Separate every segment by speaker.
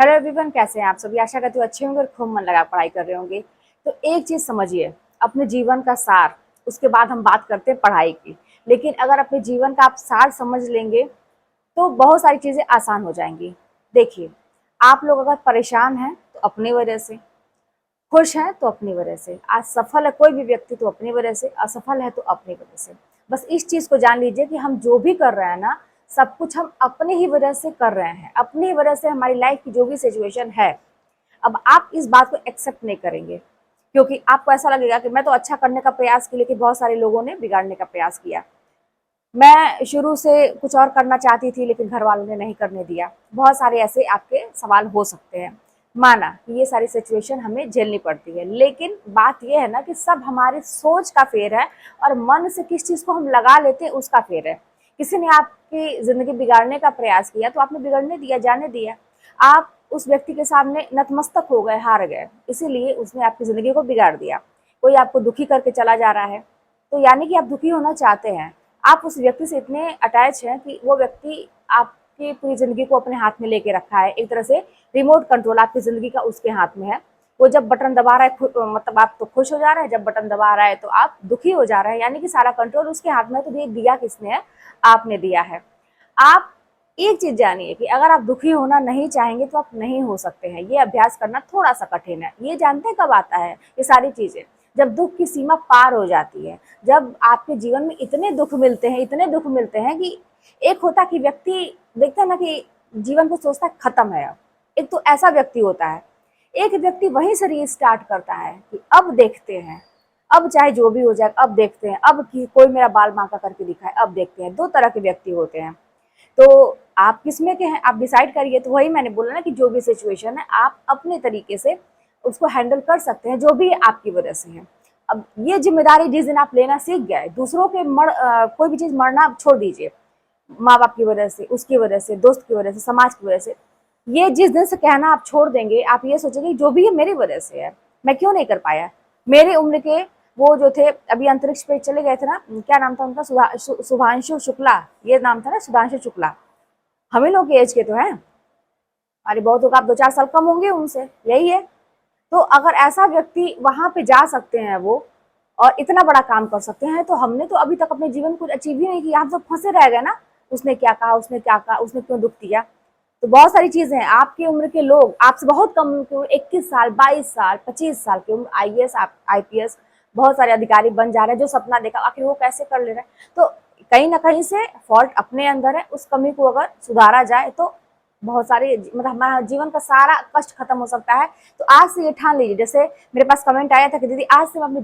Speaker 1: Hello everyone, कैसे हैं आप सभी। आशा करती हूँ अच्छे होंगे और खूब मन लगा पढ़ाई कर रहे होंगे। तो एक चीज समझिए, अपने जीवन का सार, उसके बाद हम बात करते हैं पढ़ाई की। लेकिन अगर अपने जीवन का आप सार समझ लेंगे तो बहुत सारी चीजें आसान हो जाएंगी। देखिए, आप लोग अगर परेशान हैं तो अपनी वजह से, खुश हैं तो अपनी वजह से, आज सफल है कोई भी व्यक्ति तो अपनी वजह से, असफल है तो अपनी वजह से। बस इस चीज को जान लीजिए कि हम जो भी कर रहे हैं ना, सब कुछ हम अपनी ही वजह से कर रहे हैं। अपनी ही वजह से हमारी लाइफ की जो भी सिचुएशन है, अब आप इस बात को एक्सेप्ट नहीं करेंगे, क्योंकि आपको ऐसा लगेगा कि मैं तो अच्छा करने का प्रयास किया लेकिन बहुत सारे लोगों ने बिगाड़ने का प्रयास किया। मैं शुरू से कुछ और करना चाहती थी लेकिन घर वालों ने नहीं करने दिया। बहुत सारे ऐसे आपके सवाल हो सकते हैं। माना कि ये सारी सिचुएशन हमें झेलनी पड़ती है, लेकिन बात ये है ना कि सब हमारी सोच का फेर है और मन से किस चीज को हम लगा लेते हैं उसका फेर है। किसी ने आपकी जिंदगी बिगाड़ने का प्रयास किया तो आपने बिगड़ने दिया, जाने दिया। आप उस व्यक्ति के सामने नतमस्तक हो गए, हार गए, इसीलिए उसने आपकी जिंदगी को बिगाड़ दिया। कोई आपको दुखी करके चला जा रहा है तो यानी कि आप दुखी होना चाहते हैं। आप उस व्यक्ति से इतने अटैच हैं कि वो व्यक्ति आपकी पूरी जिंदगी को अपने हाथ में लेके रखा है। एक तरह से रिमोट कंट्रोल आपकी जिंदगी का उसके हाथ में है। वो जब बटन दबा रहा है, मतलब आप तो खुश हो जा रहे हैं, जब बटन दबा रहा है तो आप दुखी हो जा रहे हैं, यानी कि सारा कंट्रोल उसके हाथ में है। तो ये दिया किसने है? आपने दिया है। आप एक चीज जानिए कि अगर आप दुखी होना नहीं चाहेंगे तो आप नहीं हो सकते हैं। ये अभ्यास करना थोड़ा सा कठिन है। ये जानते हैं कब आता है ये सारी चीजें? जब दुख की सीमा पार हो जाती है, जब आपके जीवन में इतने दुख मिलते हैं, इतने दुख मिलते हैं कि एक होता कि व्यक्ति देखता है ना कि जीवन को सोचता है खत्म है अब। एक तो ऐसा व्यक्ति होता है। एक व्यक्ति वहीं से रीस्टार्ट करता है कि अब देखते हैं, अब चाहे जो भी हो जाए, अब देखते हैं, अब कि कोई मेरा बाल बांका करके दिखाए, अब देखते हैं। दो तरह के व्यक्ति होते हैं। तो आप किसमें के हैं, आप डिसाइड करिए। तो वही मैंने बोला ना कि जो भी सिचुएशन है आप अपने तरीके से उसको हैंडल कर सकते हैं, जो भी आपकी वजह से है। अब ये जिम्मेदारी जिस दिन आप लेना सीख गए, दूसरों के कोई भी चीज मरना आप छोड़ दीजिए। माँ बाप की वजह से, उसकी वजह से, दोस्त की वजह से, समाज की वजह से, ये जिस दिन से कहना आप छोड़ देंगे, आप ये सोचेंगे जो भी है मेरी वजह से है, मैं क्यों नहीं कर पाया। मेरे उम्र के वो जो थे अभी अंतरिक्ष पे चले गए थे ना, क्या नाम था उनका, सुधांशु शुक्ला, ये नाम था ना, सुधांशु शुक्ला। हम ही लोग के एज के तो हैं। अरे बहुत होगा, आप 2-4 साल कम होंगे उनसे, यही है। तो अगर ऐसा व्यक्ति वहां पे जा सकते हैं वो, और इतना बड़ा काम कर सकते हैं, तो हमने तो अभी तक अपने जीवन कुछ अचीव ही नहीं किया। हम सब फंसे रह गए ना, उसने क्या कहा, उसने क्या कहा, उसने क्यों दुख दिया। तो बहुत सारी चीजें हैं। आपकी उम्र के लोग, आपसे बहुत कम उम्र के, 21 साल, 22 साल, 25 साल की उम्र, IAS, IPS, बहुत सारे अधिकारी बन जा रहे हैं। जो सपना देखा, आखिर वो कैसे कर ले रहे हैं। तो कहीं ना कहीं से फॉल्ट अपने अंदर है। उस कमी को अगर सुधारा जाए तो बहुत सारे, मतलब हमारा जीवन का सारा कष्ट खत्म हो सकता है। तो आज से ये ठान लीजिए। जैसे मेरे पास कमेंट आया था कि दीदी आज से मैं अपने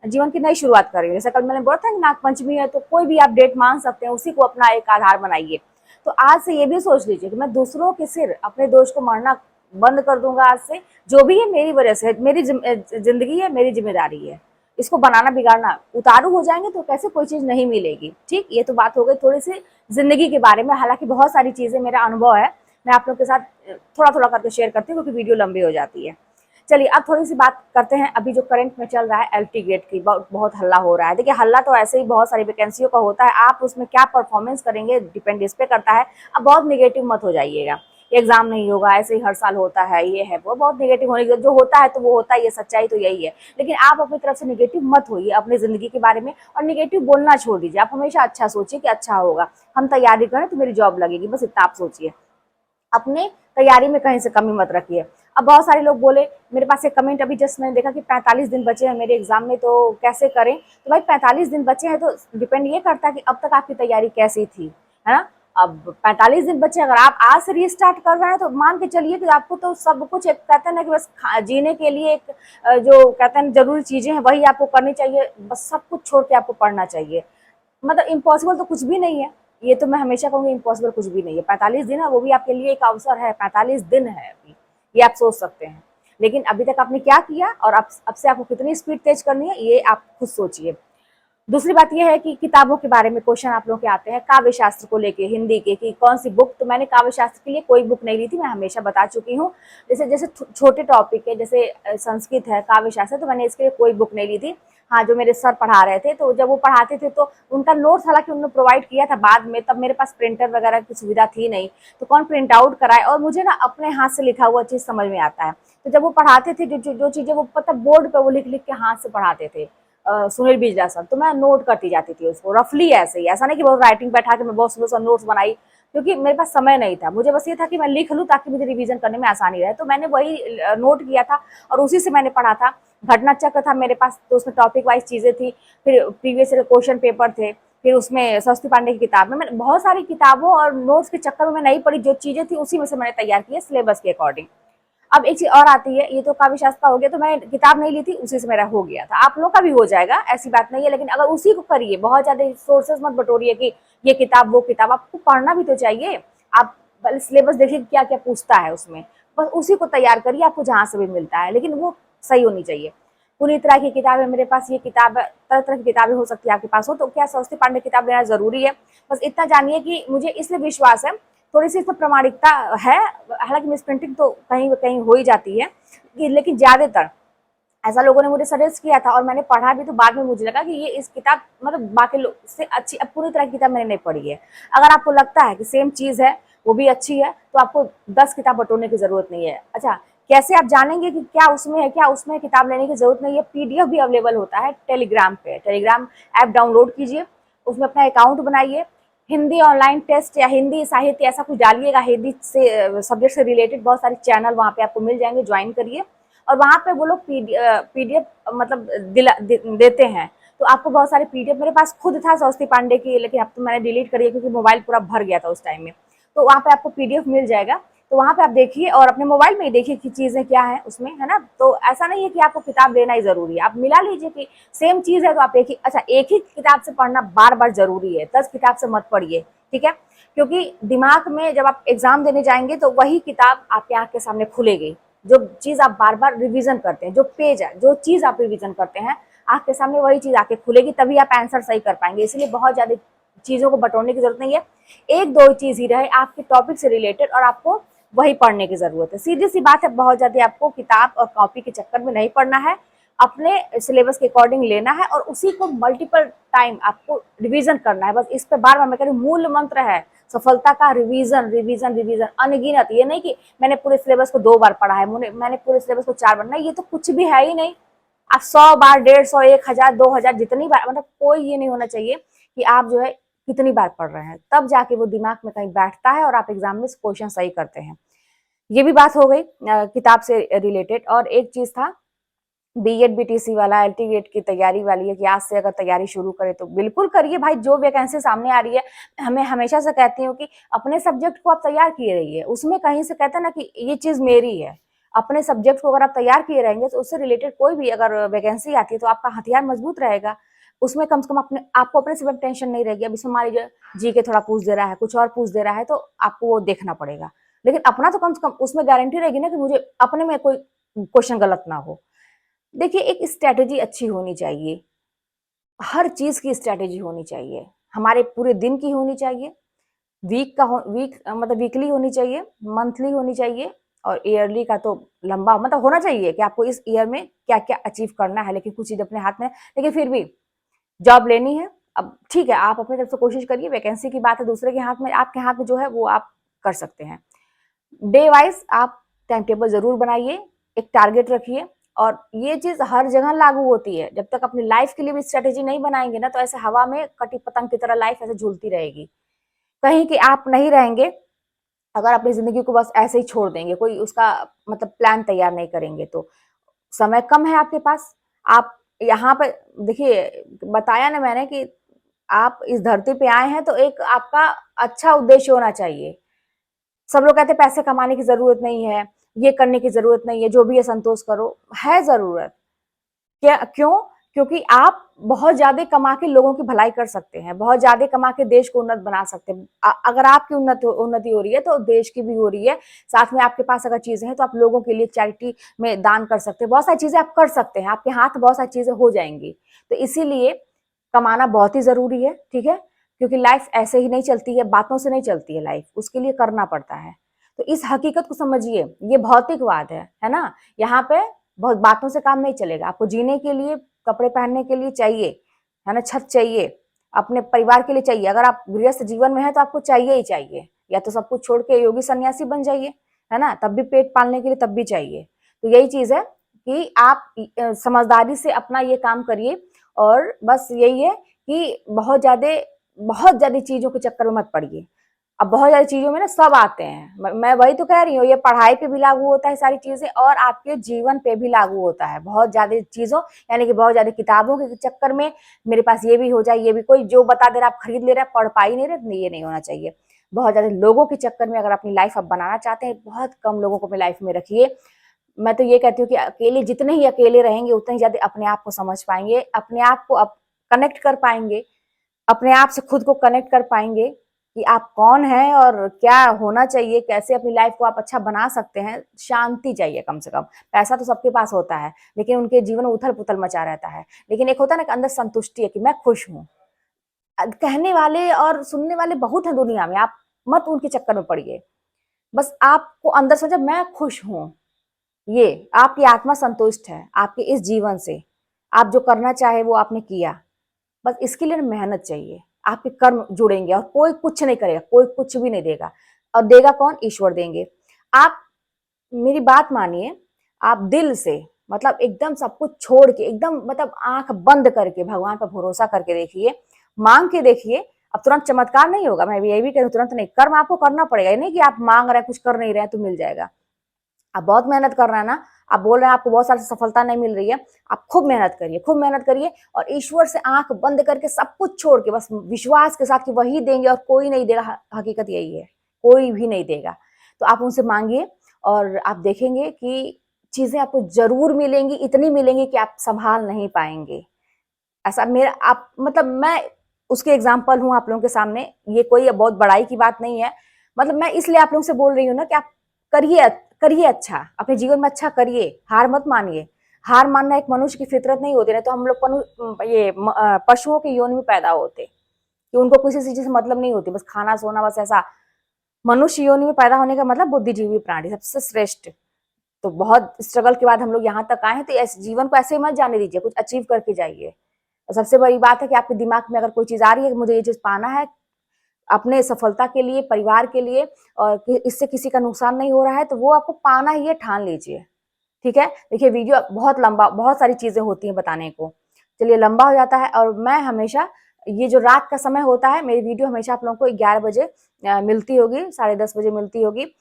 Speaker 1: जीवन की नई शुरुआत कर रही हूँ। जैसे कल मैंने बोला था कि नाग पंचमी है, तो कोई भी आप डेट मान सकते हैं, उसी को अपना एक आधार बनाइए। तो आज से ये भी सोच लीजिए कि मैं दूसरों के सिर अपने दोष को मारना बंद कर दूंगा। आज से जो भी है मेरी वजह से, मेरी जिंदगी है, मेरी जिम्मेदारी है। इसको बनाना बिगाड़ना, उतारू हो जाएंगे तो कैसे कोई चीज नहीं मिलेगी। ठीक, ये तो बात हो गई थोड़ी सी जिंदगी के बारे में। हालांकि बहुत सारी चीजें मेरा अनुभव है, मैं आप लोग के साथ थोड़ा थोड़ा करके शेयर करती हूँ क्योंकि वीडियो लंबी हो जाती है। चलिए अब थोड़ी सी बात करते हैं अभी जो करंट में चल रहा है, LT गेट की। बहुत हल्ला हो रहा है। देखिए, हल्ला तो ऐसे ही बहुत सारी वैकेंसियों का होता है, आप उसमें क्या परफॉर्मेंस करेंगे डिपेंड इस पे करता है। अब बहुत निगेटिव मत हो जाइएगा, एग्जाम नहीं होगा, ऐसे ही हर साल होता है, ये है वो, बहुत निगेटिव होने की, जो होता है तो वो होता है, ये सच्चाई तो यही है। लेकिन आप अपनी तरफ से निगेटिव मत होइए अपनी जिंदगी के बारे में, और निगेटिव बोलना छोड़ दीजिए। आप हमेशा अच्छा सोचिए कि अच्छा होगा, हम तैयारी करें तो मेरी जॉब लगेगी, बस इतना आप सोचिए। अपने तैयारी में कहीं से कमी मत रखिए। अब बहुत सारे लोग बोले, मेरे पास एक कमेंट अभी जस्ट मैंने देखा कि 45 दिन बचे हैं मेरे एग्जाम में, तो कैसे करें। तो भाई 45 दिन बचे हैं तो डिपेंड ये करता है कि अब तक आपकी तैयारी कैसी थी, है ना। अब 45 दिन बचे, अगर आप आज से रीस्टार्ट कर रहे हैं तो मान के चलिए कि आपको तो सब कुछ, एक कहते हैं ना कि बस जीने के लिए एक जो कहते हैं जरूरी चीजें हैं वही आपको करनी चाहिए, बस सब कुछ छोड़ के आपको पढ़ना चाहिए। मतलब इम्पॉसिबल तो कुछ भी नहीं है। ये तो मैं हमेशा कहूंगी, इम्पॉसिबल कुछ भी नहीं है। 45 दिन है, वो भी आपके लिए एक अवसर है। 45 दिन है अभी, ये आप सोच सकते हैं। लेकिन अभी तक आपने क्या किया और अब से आपको कितनी स्पीड तेज करनी है, ये आप खुद सोचिए। दूसरी बात यह है कि किताबों के बारे में क्वेश्चन आप लोगों के आते हैं, काव्य शास्त्र को लेके, हिंदी के, कि कौन सी बुक। तो मैंने काव्य शास्त्र के लिए कोई बुक नहीं ली थी, मैं हमेशा बता चुकी हूँ। जैसे जैसे छोटे टॉपिक है, जैसे संस्कृत है, काव्य शास्त्र, तो मैंने इसके लिए कोई बुक नहीं ली थी। हाँ, जो मेरे सर पढ़ा रहे थे, तो जब वो पढ़ाते थे तो उनका नोट्स हालांकि उन्होंने प्रोवाइड किया था बाद में, तब मेरे पास प्रिंटर वगैरह की सुविधा थी नहीं, तो कौन प्रिंट आउट कराए, और मुझे ना अपने हाथ से लिखा हुआ चीज समझ में आता है। तो जब वो पढ़ाते थे, जो चीजें वो पता बोर्ड पे वो लिख लिख के हाथ से पढ़ाते थे, सुनील बिजला सर, तो मैं नोट करती जाती थी उसको रफली, ऐसे ही, ऐसा नहीं कि बहुत राइटिंग बैठा के मैं बहुत सुंदर सा नोट्स बनाई, क्योंकि मेरे पास समय नहीं था, मुझे बस ये था कि मैं लिख लूं ताकि मुझे रिवीजन करने में आसानी रहे, तो मैंने वही नोट किया था और उसी से मैंने पढ़ा था। घटना चक्र था मेरे पास, तो उसमें टॉपिक वाइज चीजें थी, फिर प्रीवियस क्वेश्चन पेपर थे, फिर उसमें सरस्वती पांडे की किताब में मैंने बहुत सारी किताबों और नोट्स के चक्कर में मैं नहीं पढ़ी, जो चीजें थी उसी में से मैंने तैयार की है सिलेबस के अकॉर्डिंग। अब एक चीज और आती है, ये तो काव्य शास्त्र का हो गया, तो मैंने किताब नहीं ली थी, उसी से मेरा हो गया था, आप लोग का भी हो जाएगा, ऐसी बात नहीं है, लेकिन अगर उसी को करिए, बहुत ज्यादा सोर्सेज मत बटोरिए कि ये किताब वो किताब, आपको पढ़ना भी तो चाहिए। आप सिलेबस देखिए क्या क्या पूछता है उसमें, बस उसी को तैयार करिए, आपको जहां से भी मिलता है, लेकिन वो सही होनी चाहिए। पुनीत राय की किताब है मेरे पास, ये किताब है, तरह तरह की किताबें हो सकती है आपके पास हो, तो क्या सरस्वती पांडे की किताब लेना जरूरी है? बस इतना जानिए कि मुझे इसलिए विश्वास है, थोड़ी सी इसमें प्रामाणिकता है, हालांकि मिस प्रिंटिंग तो कहीं कहीं हो ही जाती है, लेकिन ज्यादातर ऐसा लोगों ने मुझे सजेस्ट किया था और मैंने पढ़ा भी, तो बाद में मुझे लगा कि ये इस किताब मतलब बाकी लोग से अच्छी, अब पूरी तरह की किताब मैंने नहीं पढ़ी है। अगर आपको लगता है कि सेम चीज है, वो भी अच्छी है, तो आपको 10 किताब बटोरने की जरूरत नहीं है। अच्छा, कैसे आप जानेंगे कि क्या उसमें है, क्या उसमें किताब लेने की जरूरत नहीं है? पीडीएफ भी अवेलेबल होता है टेलीग्राम पे, टेलीग्राम ऐप डाउनलोड कीजिए, उसमें अपना अकाउंट बनाइए, हिंदी ऑनलाइन टेस्ट या हिंदी साहित्य ऐसा कुछ डालिएगा, हिंदी से सब्जेक्ट से रिलेटेड बहुत सारे चैनल वहाँ पे आपको मिल जाएंगे, ज्वाइन करिए, और वहाँ पे वो लोग पीडीएफ मतलब देते हैं, तो आपको बहुत सारे पीडीएफ, मेरे पास खुद था सरस्वती पांडे की, लेकिन अब तो मैंने डिलीट करी है क्योंकि मोबाइल पूरा भर गया था उस टाइम में, तो वहाँ पे आपको पीडीएफ मिल जाएगा, तो वहाँ पे आप देखिए और अपने मोबाइल में ही देखिए कि चीजें क्या है उसमें, है ना? तो ऐसा नहीं है कि आपको किताब लेना ही जरूरी है, आप मिला लीजिए कि सेम चीज है तो आप एक ही, अच्छा एक ही किताब से पढ़ना बार बार जरूरी है, 10 किताब से मत पढ़िए, ठीक है? क्योंकि दिमाग में जब आप एग्जाम देने जाएंगे तो वही किताब आपके आंख के सामने खुलेगी, जो चीज आप बार बार रिवीजन करते हैं, जो पेज है, जो चीज आप रिवीजन करते हैं, आंख के सामने वही चीज आके खुलेगी, तभी आप आंसर सही कर पाएंगे। इसलिए बहुत ज्यादा चीजों को बटोरने की जरूरत नहीं है, एक दो चीज ही रहे आपके टॉपिक से रिलेटेड और आपको वही पढ़ने की जरूरत है। सीधी सी बात है, बहुत ज्यादा आपको किताब और कॉपी के चक्कर में नहीं पढ़ना है, अपने सिलेबस के अकॉर्डिंग लेना है और उसी को मल्टीपल टाइम आपको रिवीजन करना है। बस इस पर बार बार मैं कह रही हूँ, मूल मंत्र है सफलता का, रिवीजन रिवीजन रिवीजन अनगिनत। ये नहीं कि मैंने पूरे सिलेबस को 2 बार पढ़ा है, मैंने पूरे सिलेबस को 4 बार, नहीं, ये तो कुछ भी है ही नहीं। आप 100 बार, 150, 1000, 2000 जितनी बार, मतलब कोई ये नहीं होना चाहिए कि आप जो है कितनी बार पढ़ रहे हैं, तब जाके वो दिमाग में कहीं बैठता है और आप एग्जाम में क्वेश्चन सही करते हैं। ये भी बात हो गई किताब से रिलेटेड। और एक चीज था बीएड बीटीसी वाला, एलटी गेट की तैयारी वाली है कि आज से अगर तैयारी शुरू करे तो बिल्कुल करिए भाई, जो वैकेंसी सामने आ रही है, हमें हमेशा से कहती हूँ कि अपने सब्जेक्ट को आप तैयार किए रहिए, उसमें कहीं से कहते हैं ना कि ये चीज मेरी है, अपने सब्जेक्ट को अगर आप तैयार किए रहेंगे तो उससे रिलेटेड कोई भी अगर वैकेंसी आती है तो आपका हथियार मजबूत रहेगा, उसमें कम से कम अपने आपको अपने से टेंशन नहीं रहेगी। अब इसमें मान लीजिए जी के थोड़ा पूछ दे रहा है, कुछ और पूछ दे रहा है, तो आपको वो देखना पड़ेगा, लेकिन अपना तो कम से कम उसमें गारंटी रहेगी ना कि मुझे अपने में कोई क्वेश्चन गलत ना हो। देखिए, एक स्ट्रैटेजी अच्छी होनी चाहिए, हर चीज की स्ट्रैटेजी होनी चाहिए, हमारे पूरे दिन की होनी चाहिए, वीक मतलब वीकली होनी चाहिए, मंथली होनी चाहिए, और ईयरली का तो लंबा मतलब होना चाहिए कि आपको इस ईयर में क्या क्या अचीव करना है, लेकिन कुछ चीज अपने हाथ में, लेकिन फिर भी जॉब लेनी है। अब ठीक है, आप अपनी तरफ से कोशिश करिए, वैकेंसी की बात है दूसरे के हाथ में, आपके हाथ में जो है वो आप कर सकते हैं। डे वाइज आप टाइम टेबल जरूर बनाइए, एक टारगेट रखिए, और ये चीज हर जगह लागू होती है। जब तक अपनी लाइफ के लिए भी स्ट्रेटेजी नहीं बनाएंगे ना, तो ऐसे हवा में कटी पतंग की तरह लाइफ ऐसे झूलती रहेगी, कहीं कि आप नहीं रहेंगे। अगर अपनी जिंदगी को बस ऐसे ही छोड़ देंगे, कोई उसका मतलब प्लान तैयार नहीं करेंगे, तो समय कम है आपके पास। आप यहाँ पे देखिए, बताया ना मैंने कि आप इस धरती पे आए हैं तो एक आपका अच्छा उद्देश्य होना चाहिए। सब लोग कहते हैं पैसे कमाने की जरूरत नहीं है, ये करने की जरूरत नहीं है, जो भी है संतोष करो, है जरूरत। क्या क्यों? क्योंकि आप बहुत ज्यादा कमा के लोगों की भलाई कर सकते हैं, बहुत ज्यादा कमा के देश को उन्नत बना सकते हैं। अगर आपकी उन्नति हो रही है तो देश की भी हो रही है, साथ में आपके पास अगर चीजें हैं तो आप लोगों के लिए चैरिटी में दान कर सकते हैं, बहुत सारी चीजें आप कर सकते हैं, आपके हाथ बहुत सारी चीजें हो जाएंगी। तो इसीलिए कमाना बहुत ही जरूरी है, ठीक है? क्योंकि लाइफ ऐसे ही नहीं चलती है, बातों से नहीं चलती है लाइफ, उसके लिए करना पड़ता है। तो इस हकीकत को समझिए, ये भौतिकवाद है ना? यहाँ पे बहुत बातों से काम नहीं चलेगा, आपको जीने के लिए कपड़े पहनने के लिए चाहिए, है ना, छत चाहिए, अपने परिवार के लिए चाहिए। अगर आप गृहस्थ जीवन में है तो आपको चाहिए ही चाहिए, या तो सब कुछ छोड़ के योगी सन्यासी बन जाइए, है ना, तब भी पेट पालने के लिए तब भी चाहिए। तो यही चीज है कि आप समझदारी से अपना ये काम करिए, और बस यही है कि बहुत ज्यादा चीजों के चक्कर में मत पड़िए। अब बहुत ज्यादा चीजों में ना सब आते हैं, मैं वही तो कह रही हूँ, ये पढ़ाई पे भी लागू होता है सारी चीजें, और आपके जीवन पे भी लागू होता है। बहुत ज्यादा चीजों, यानी कि बहुत ज्यादा किताबों के चक्कर में मेरे पास ये भी हो जाए, ये भी, कोई जो बता दे रहा आप खरीद ले रहे, पढ़ पाई नहीं रहे, ये नहीं होना चाहिए। बहुत ज्यादा लोगों के चक्कर में अगर अपनी लाइफ आप बनाना चाहते हैं, बहुत कम लोगों को अपनी लाइफ में रखिए। मैं तो ये कहती हूँ कि अकेले, जितने ही अकेले रहेंगे उतने ही ज्यादा अपने आप को समझ पाएंगे, अपने आप को कनेक्ट कर पाएंगे, अपने आप से खुद को कनेक्ट कर पाएंगे कि आप कौन हैं और क्या होना चाहिए, कैसे अपनी लाइफ को आप अच्छा बना सकते हैं। शांति चाहिए कम से कम। पैसा तो सबके पास होता है, लेकिन उनके जीवन में उथल पुथल मचा रहता है। लेकिन एक होता है ना कि अंदर संतुष्टि है कि मैं खुश हूँ। कहने वाले और सुनने वाले बहुत हैं दुनिया में, आप मत उनके चक्कर में पड़िए। बस आपको अंदर से जब मैं खुश हूँ, ये आपकी आत्मा संतुष्ट है आपके इस जीवन से, आप जो करना चाहे वो आपने किया। बस इसके लिए मेहनत चाहिए, आपके कर्म जुड़ेंगे और कोई कुछ नहीं करेगा, कोई कुछ भी नहीं देगा। और देगा कौन? ईश्वर देंगे। आप मेरी बात मानिए, आप दिल से, मतलब एकदम सब कुछ छोड़ के, एकदम मतलब आंख बंद करके भगवान पर भरोसा करके देखिए, मांग के देखिए। अब तुरंत चमत्कार नहीं होगा, मैं ये भी कहूँ तुरंत नहीं, कर्म आपको करना पड़ेगा। ये नहीं कि आप मांग रहे हैं कुछ कर नहीं रहे हैं तो मिल जाएगा। आप बहुत मेहनत कर रहे हैं ना, आप बोल रहे हैं आपको बहुत सारी सफलता नहीं मिल रही है, आप खूब मेहनत करिए, खूब मेहनत करिए, और ईश्वर से आंख बंद करके सब कुछ छोड़ के बस विश्वास के साथ कि वही देंगे और कोई नहीं देगा। हकीकत यही है, कोई भी नहीं देगा। तो आप उनसे मांगिए और आप देखेंगे कि चीजें आपको जरूर मिलेंगी, इतनी मिलेंगी कि आप संभाल नहीं पाएंगे। ऐसा मेरा, आप मतलब मैं उसके एग्जाम्पल हूँ आप लोगों के सामने। ये कोई बहुत बड़ाई की बात नहीं है, मतलब मैं इसलिए आप लोगों से बोल रही हूँ ना कि आप करिए, करिए अच्छा, अपने जीवन में अच्छा करिए, हार मत मानिए। हार मानना एक मनुष्य की फितरत नहीं होती, नहीं तो हम लोग पशुओं के योनि में पैदा होते कि उनको किसी चीज से मतलब नहीं होती, बस खाना सोना, बस ऐसा। मनुष्य योनि में पैदा होने का मतलब बुद्धिजीवी प्राणी, सबसे श्रेष्ठ। तो बहुत स्ट्रगल के बाद हम लोग यहाँ तक आए हैं, तो ऐसे जीवन को ऐसे ही मत जाने दीजिए, कुछ अचीव करके जाइए। और सबसे बड़ी बात है कि आपके दिमाग में अगर कोई चीज आ रही है कि मुझे ये चीज पाना है अपने सफलता के लिए, परिवार के लिए, और इससे किसी का नुकसान नहीं हो रहा है, तो वो आपको पाना ही है, ठान लीजिए। ठीक है, देखिए वीडियो बहुत लंबा, बहुत सारी चीजें होती हैं बताने को, चलिए लंबा हो जाता है। और मैं हमेशा, ये जो रात का समय होता है, मेरी वीडियो हमेशा आप लोगों को 11 बजे मिलती होगी, 10:30 बजे मिलती होगी।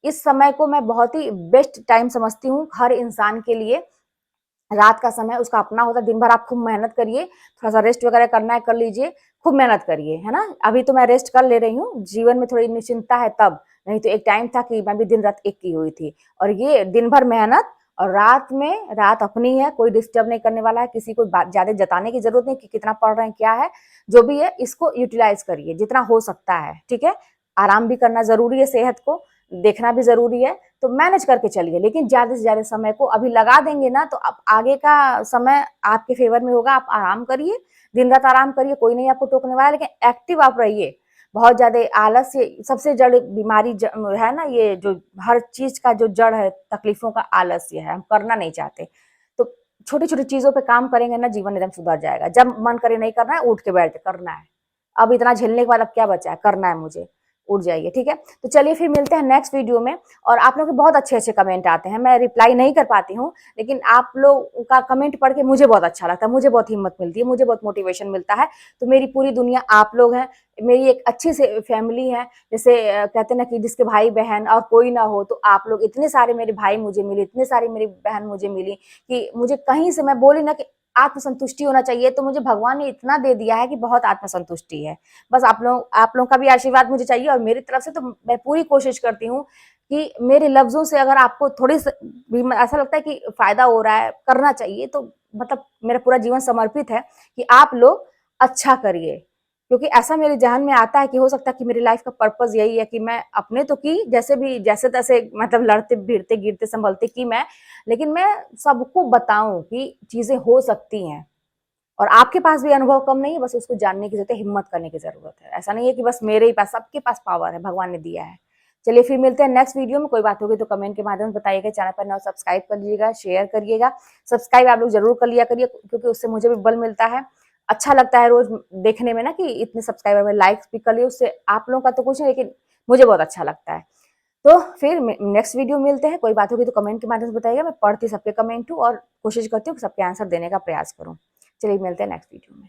Speaker 1: इस समय को मैं बहुत ही बेस्ट टाइम समझती हूँ हर इंसान के लिए। रात का समय उसका अपना होता है। दिन भर आप खूब मेहनत करिए, थोड़ा सा रेस्ट वगैरह करना है कर लीजिए, खूब मेहनत करिए, है ना। अभी तो मैं रेस्ट कर ले रही हूँ, जीवन में थोड़ी निश्चिंतता है तब, नहीं तो एक टाइम था कि मैं भी दिन रात एक की हुई थी। और ये दिन भर मेहनत, और रात में, रात अपनी है, कोई डिस्टर्ब नहीं करने वाला है, किसी को बात ज्यादा जताने की जरूरत नहीं कि कितना पढ़ रहे हैं क्या है, जो भी है इसको यूटिलाइज करिए जितना हो सकता है। ठीक है, आराम भी करना जरूरी है, सेहत को देखना भी जरूरी है, तो मैनेज करके चलिए। लेकिन ज्यादा से ज्यादा समय को अभी लगा देंगे ना, तो अब आगे का समय आपके फेवर में होगा। आप आराम करिए, दिन रात आराम करिए, कोई नहीं आपको टोकने वाला, लेकिन एक्टिव आप रहिए। बहुत ज्यादा आलस्य सबसे जड़ बीमारी है ना, ये जो हर चीज का जो जड़ है तकलीफों का आलस्य है, हम करना नहीं चाहते। तो छोटी छोटी चीजों पे काम करेंगे ना, जीवन एकदम सुधर जाएगा। जब मन करे नहीं करना है, उठ के बैठ के करना है। अब इतना झेलने के बाद अब क्या बचा है, करना है मुझे, उठ जाइए। ठीक है, तो चलिए फिर मिलते हैं नेक्स्ट वीडियो में। और आप लोग के बहुत अच्छे अच्छे कमेंट आते हैं, मैं रिप्लाई नहीं कर पाती हूँ, लेकिन आप लोग का कमेंट पढ़ के मुझे बहुत अच्छा लगता है, मुझे बहुत हिम्मत मिलती है, मुझे बहुत मोटिवेशन मिलता है। तो मेरी पूरी दुनिया आप लोग हैं, मेरी एक अच्छी से फैमिली है। जैसे कहते हैं ना कि जिसके भाई बहन और कोई ना हो, तो आप लोग इतने सारे मेरे भाई मुझे मिले, इतने सारी मेरी बहन मुझे मिली कि मुझे कहीं से, मैं बोली ना कि आत्मसंतुष्टि होना चाहिए, तो मुझे भगवान ने इतना दे दिया है कि बहुत आत्मसंतुष्टि है। बस आप लोगों का भी आशीर्वाद मुझे चाहिए, और मेरी तरफ से तो मैं पूरी कोशिश करती हूँ कि मेरे लफ्जों से अगर आपको थोड़ी भी ऐसा लगता है कि फायदा हो रहा है, करना चाहिए, तो मतलब मेरा पूरा जीवन समर्पित है कि आप लोग अच्छा करिए। क्योंकि ऐसा मेरे जहन में आता है कि हो सकता है कि मेरी लाइफ का पर्पस यही है कि मैं अपने तो की, जैसे भी जैसे तैसे, मतलब लड़ते भिड़ते गिरते संभलते की मैं, लेकिन मैं सबको बताऊं कि चीजें हो सकती हैं। और आपके पास भी अनुभव कम नहीं है, बस उसको जानने की जरूरत है, हिम्मत करने की जरूरत है। ऐसा नहीं है कि बस मेरे ही पास, सबके पास पावर है, भगवान ने दिया है। चलिए फिर मिलते हैं नेक्स्ट वीडियो में। कोई बात होगी तो कमेंट के माध्यम से बताइएगा। चैनल पर नया सब्सक्राइब कर लीजिएगा, शेयर करिएगा। सब्सक्राइब आप लोग जरूर कर लिया करिए, क्योंकि उससे मुझे भी बल मिलता है। अच्छा लगता है रोज देखने में ना कि इतने सब्सक्राइबर में, लाइक्स भी कर लिए, उससे आप लोगों का तो कुछ नहीं, लेकिन मुझे बहुत अच्छा लगता है। तो फिर नेक्स्ट वीडियो मिलते हैं। कोई बात होगी तो कमेंट के माध्यम से बताइएगा। मैं पढ़ती सबके कमेंट हूँ और कोशिश करती हूँ कि सबके आंसर देने का प्रयास करूँ। चलिए मिलते हैं नेक्स्ट वीडियो में।